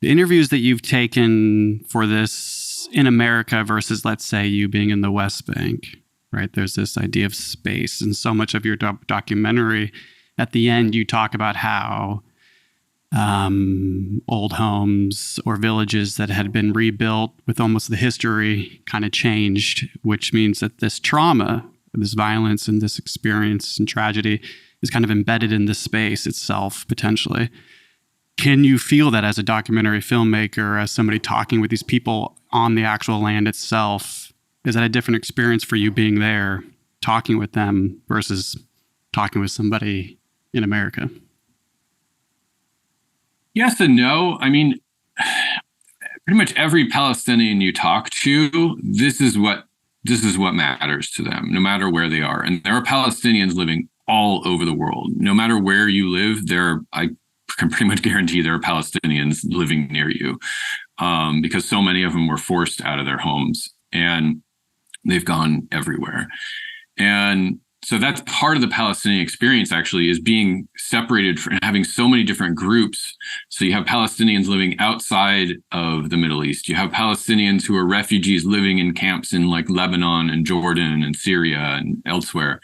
The interviews that you've taken for this in America versus, let's say, you being in the West Bank, right? There's this idea of space, and so much of your documentary, at the end, you talk about how old homes or villages that had been rebuilt with almost the history kind of changed, which means that this trauma, this violence and this experience and tragedy is kind of embedded in the space itself, potentially. Can you feel that as a documentary filmmaker, as somebody talking with these people on the actual land itself? Is that a different experience for you being there, talking with them versus talking with somebody in America? Yes and no. I mean, pretty much every Palestinian you talk to, this is what matters to them, no matter where they are. And there are Palestinians living all over the world. No matter where you live, I can pretty much guarantee there are Palestinians living near you, because so many of them were forced out of their homes and they've gone everywhere. And so that's part of the Palestinian experience, actually, is being separated and having so many different groups. So you have Palestinians living outside of the Middle East. You have Palestinians who are refugees living in camps in like Lebanon and Jordan and Syria and elsewhere.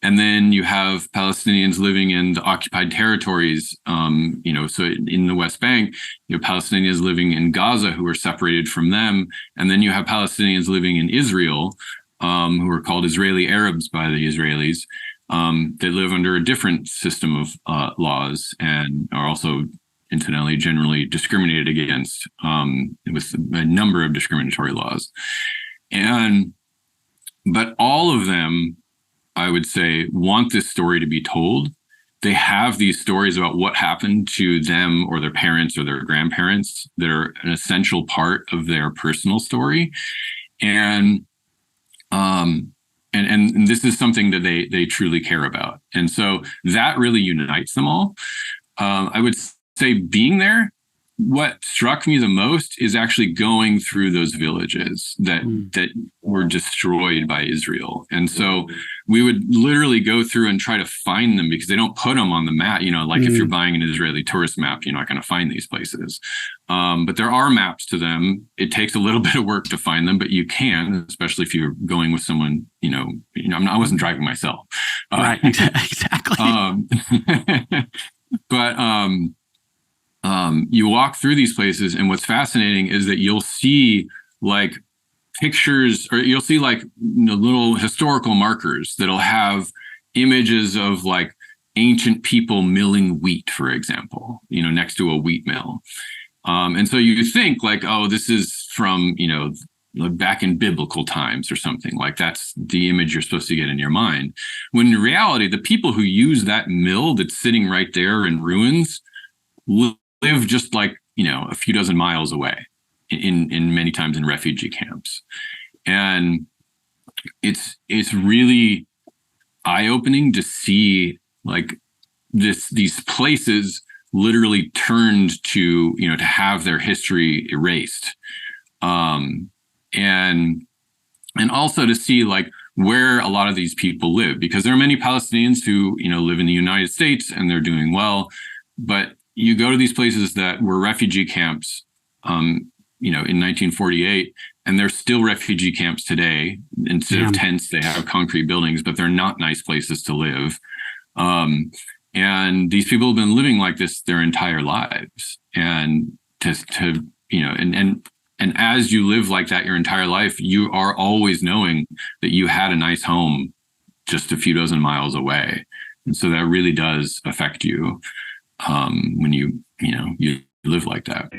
And then you have Palestinians living in the occupied territories, so in the West Bank, you have Palestinians living in Gaza who are separated from them. And then you have Palestinians living in Israel, who are called Israeli Arabs by the Israelis. They live under a different system of laws and are also, incidentally, generally discriminated against with a number of discriminatory laws. But all of them, I would say, want this story to be told. They have these stories about what happened to them or their parents or their grandparents that are an essential part of their personal story. And this is something that they truly care about. And so that really unites them all. I would say being there, what struck me the most is actually going through those villages that were destroyed by Israel. And so we would literally go through and try to find them because they don't put them on the map. Like if you're buying an Israeli tourist map, you're not going to find these places. But there are maps to them. It takes a little bit of work to find them, but you can, especially if you're going with someone, I wasn't driving myself. Right, exactly. You walk through these places, and what's fascinating is that you'll see like pictures, or you'll see like little historical markers that'll have images of like ancient people milling wheat, for example, next to a wheat mill. And so you think like, oh, this is from, back in biblical times or something. Like that's the image you're supposed to get in your mind. When in reality, the people who use that mill that's sitting right there in ruins live just like, a few dozen miles away in many times in refugee camps. And it's really eye-opening to see like these places literally turned to, to have their history erased. And also to see like where a lot of these people live, because there are many Palestinians who, live in the United States and they're doing well, but you go to these places that were refugee camps, in 1948, and they're still refugee camps today. Instead of tents, they have concrete buildings, but they're not nice places to live. And these people have been living like this their entire lives. And and as you live like that your entire life, you are always knowing that you had a nice home just a few dozen miles away. And so that really does affect you when you live like that.